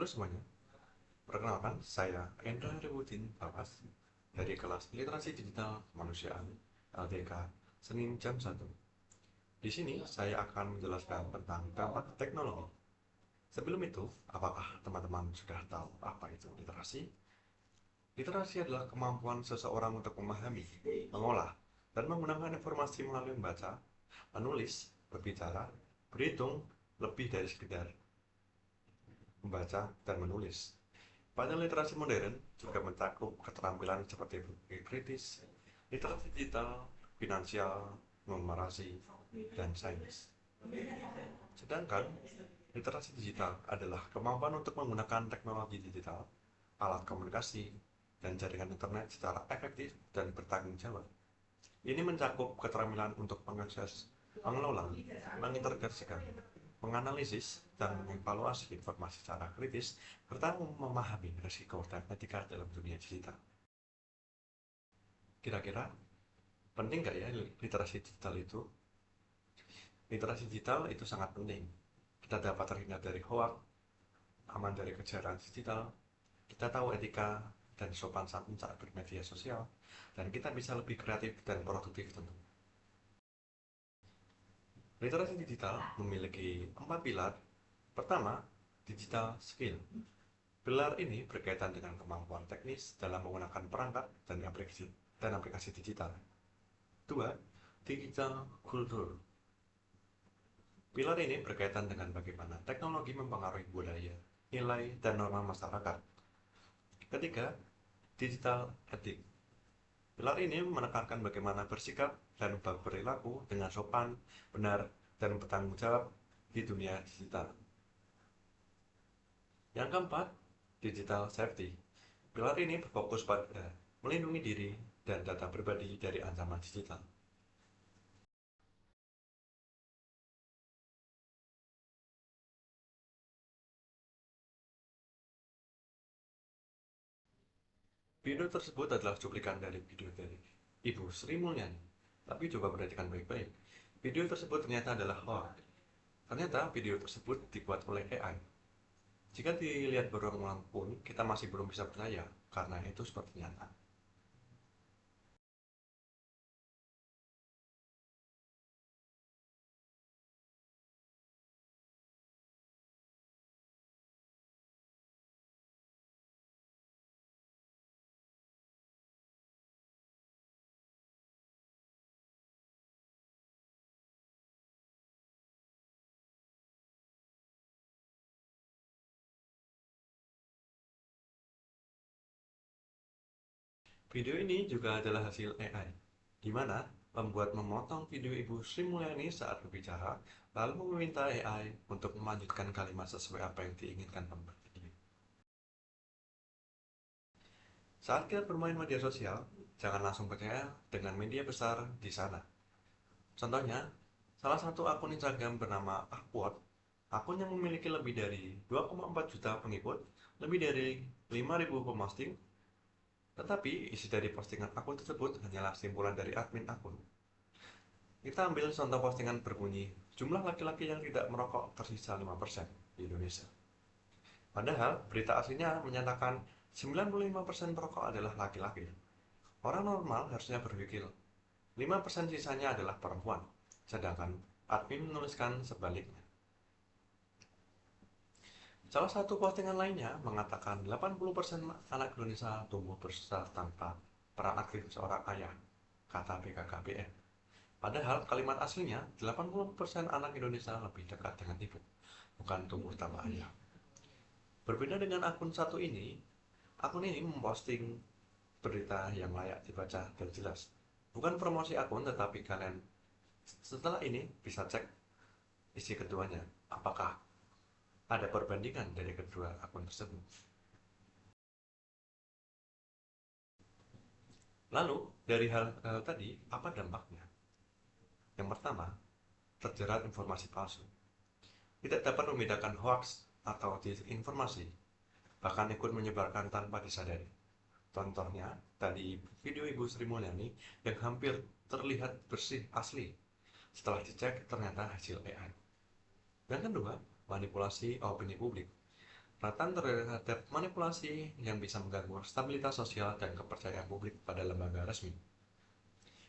Halo semuanya, perkenalkan saya Endra Rebudin Bapas dari kelas Literasi Digital Kemanusiaan LDK Senin jam 1. Di sini saya akan menjelaskan tentang dampak teknologi. Sebelum itu, apakah teman-teman sudah tahu apa itu literasi? Literasi adalah kemampuan seseorang untuk memahami, mengolah, dan menggunakan informasi melalui membaca, menulis, berbicara, berhitung, lebih dari sekedar membaca dan menulis. Pada literasi modern juga mencakup keterampilan seperti berpikir kritis, literasi digital, finansial, numerasi, dan sains. Sedangkan literasi digital adalah kemampuan untuk menggunakan teknologi digital, alat komunikasi, dan jaringan internet secara efektif dan bertanggung jawab. Ini mencakup keterampilan untuk mengakses, mengelola, mengintegrasikan, menganalisis, dan mengevaluasi informasi secara kritis, serta memahami risiko dan etika dalam dunia digital. Kira-kira penting nggak ya literasi digital itu? Literasi digital itu sangat penting. Kita dapat terhindar dari hoax, aman dari kejahatan digital, kita tahu etika dan sopan santun saat bermedia sosial, dan kita bisa lebih kreatif dan produktif tentu. Literasi digital memiliki 4 pilar. Pertama, digital skill. Pilar ini berkaitan dengan kemampuan teknis dalam menggunakan perangkat dan aplikasi digital. Dua, digital culture. Pilar ini berkaitan dengan bagaimana teknologi mempengaruhi budaya, nilai, dan norma masyarakat. Ketiga, digital ethic. Pilar ini menekankan bagaimana bersikap dan berperilaku dengan sopan, benar, dan bertanggung jawab di dunia digital. Yang keempat, digital safety. Pilar ini berfokus pada melindungi diri dan data pribadi dari ancaman digital. Video tersebut adalah cuplikan dari video dari Ibu Sri Mulyani. Tapi coba perhatikan baik-baik. Video tersebut ternyata adalah hoax. Ternyata video tersebut dibuat oleh AI. Jika dilihat berulang-ulang pun, kita masih belum bisa percaya, karena itu seperti nyata. Video ini juga adalah hasil AI, di mana pembuat memotong video Ibu Sri Mulyani saat berbicara, lalu meminta AI untuk melanjutkan kalimat sesuai apa yang diinginkan pembuat video. Saat kita bermain media sosial, jangan langsung percaya dengan media besar di sana. Contohnya, salah satu akun Instagram bernama Ahwot, akun yang memiliki lebih dari 2,4 juta pengikut, lebih dari 5.000 peposting, tetapi isi dari postingan akun tersebut hanyalah simpulan dari admin akun. Kita ambil contoh postingan berbunyi, jumlah laki-laki yang tidak merokok tersisa 5% di Indonesia. Padahal berita aslinya menyatakan 95% perokok adalah laki-laki. Orang normal harusnya berpikir 5% sisanya adalah perempuan, sedangkan admin menuliskan sebaliknya. Salah satu postingan lainnya mengatakan 80% anak Indonesia tumbuh besar tanpa peran aktif seorang ayah, kata BKKBN. Padahal kalimat aslinya 80% anak Indonesia lebih dekat dengan ibu, bukan tumbuh tanpa ayah. Berbeda dengan akun ini memposting berita yang layak dibaca dan jelas. Bukan promosi akun, tetapi kalian setelah ini bisa cek isi keduanya. Apakah ada perbandingan dari kedua akun tersebut? Lalu, dari hal tadi, apa dampaknya? Yang pertama, terjerat informasi palsu. Tidak dapat membedakan hoax atau disinformasi, bahkan ikut menyebarkan tanpa disadari. Contohnya, tadi video Ibu Sri Mulyani yang hampir terlihat bersih asli. Setelah dicek, ternyata hasil AI. Yang kedua, manipulasi opini publik. Rentan terhadap manipulasi yang bisa mengganggu stabilitas sosial dan kepercayaan publik pada lembaga resmi.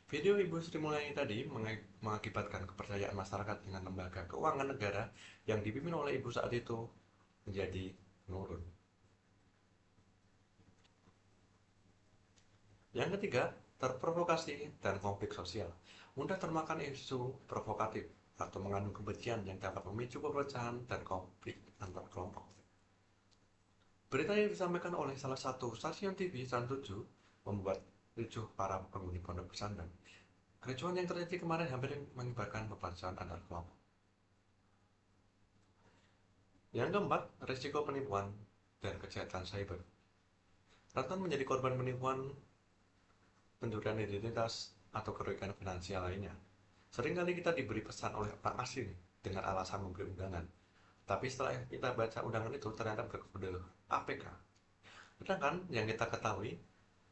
Video Ibu Sri Mulyani tadi mengakibatkan kepercayaan masyarakat dengan lembaga keuangan negara yang dipimpin oleh Ibu saat itu menjadi menurun. Yang ketiga, terprovokasi dan konflik sosial. Mudah termakan isu provokatif atau mengandung kebencian yang dapat memicu perpecahan dan konflik antar kelompok. Berita yang disampaikan oleh salah satu stasiun TV Trans 7 membuat ricuh para penghuni pondok pesantren. Kericuhan yang terjadi kemarin hampir mengibarkan perpecahan antar kelompok. Yang keempat, risiko penipuan dan kejahatan cyber. Ratna menjadi korban penipuan, pencurian identitas, atau kerugian finansial lainnya. Seringkali kita diberi pesan oleh orang asing dengan alasan memberi undangan. Tapi setelah kita baca undangan itu ternyata berkode APK. Sedangkan yang kita ketahui,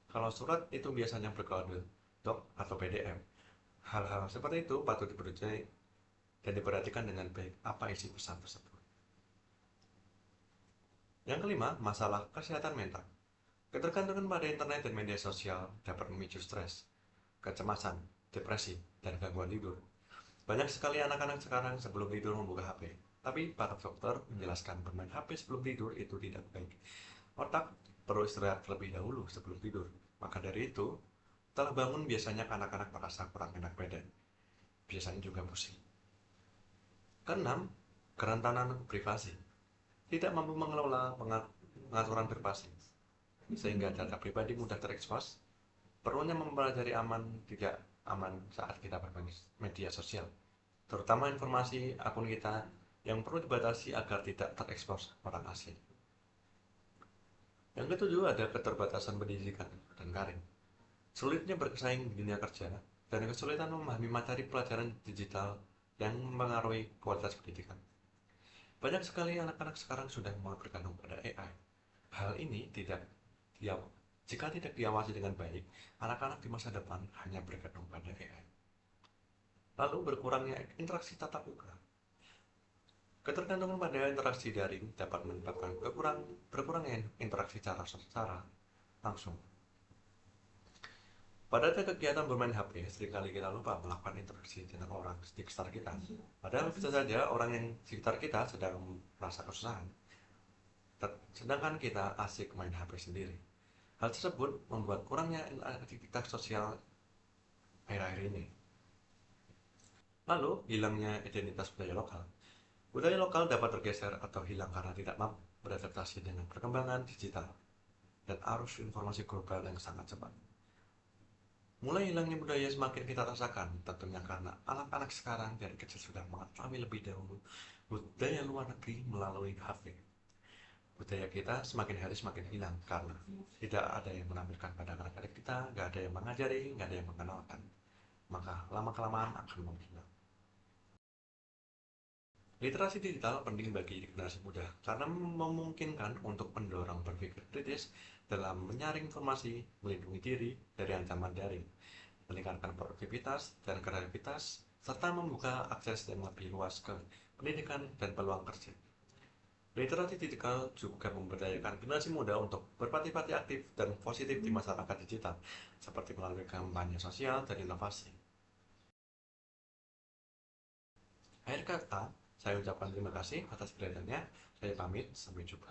kalau surat itu biasanya berkode doc atau PDF. Hal-hal seperti itu patut dipercayai dan diperhatikan dengan baik apa isi pesan tersebut. Yang kelima, masalah kesehatan mental. Ketergantungan pada internet dan media sosial dapat memicu stres, kecemasan, depresi, dan gangguan tidur. Banyak sekali anak-anak sekarang sebelum tidur membuka HP. Tapi para dokter menjelaskan bermain HP sebelum tidur itu tidak baik. Otak perlu istirahat terlebih dahulu sebelum tidur. Maka dari itu, setelah bangun biasanya anak-anak merasa kurang enak badan. Biasanya juga pusing. Keenam, kerentanan privasi. Tidak mampu mengelola pengaturan privasi, sehingga data pribadi mudah terekspos. Perlunya mempelajari aman tidak aman saat kita berbagi media sosial, terutama informasi akun kita yang perlu dibatasi agar tidak terekspos orang asing. Yang ketujuh, ada keterbatasan pendidikan dan karir. Sulitnya bersaing di dunia kerja dan kesulitan memahami materi pelajaran digital yang mempengaruhi kualitas pendidikan. Banyak sekali anak-anak sekarang sudah mulai bergantung pada AI. Hal ini jika tidak diawasi dengan baik, anak-anak di masa depan hanya bergantung pada AI. Lalu berkurangnya interaksi tatap muka. Ketergantungan pada interaksi daring dapat menyebabkan berkurangnya interaksi secara langsung. Pada kegiatan bermain HP, seringkali kita lupa melakukan interaksi dengan orang di sekitar kita. Padahal bisa saja orang yang di sekitar kita sedang merasa kesusahan, sedangkan kita asik main HP sendiri. Hal tersebut membuat kurangnya aktivitas sosial akhir-akhir ini. Lalu, hilangnya identitas budaya lokal. Budaya lokal dapat tergeser atau hilang karena tidak mampu beradaptasi dengan perkembangan digital dan arus informasi global yang sangat cepat. Mulai hilangnya budaya semakin kita rasakan, tentunya karena anak-anak sekarang dari kecil sudah mengetahui lebih dahulu budaya luar negeri melalui HP. Budaya kita semakin hari semakin hilang karena tidak ada yang menampilkan pada anak-anak kita, nggak ada yang mengajari, nggak ada yang mengenalkan. Maka lama-kelamaan akan menghilang. Literasi digital penting bagi generasi muda karena memungkinkan untuk mendorong berpikir kritis dalam menyaring informasi, melindungi diri dari ancaman daring, meningkatkan produktivitas dan kreativitas, serta membuka akses yang lebih luas ke pendidikan dan peluang kerja. Literasi digital juga memberdayakan generasi muda untuk berpartisipasi aktif dan positif di masyarakat digital, seperti melalui kampanye sosial dan inovasi. Akhir kata, saya ucapkan terima kasih atas perhatiannya. Saya pamit, sampai jumpa.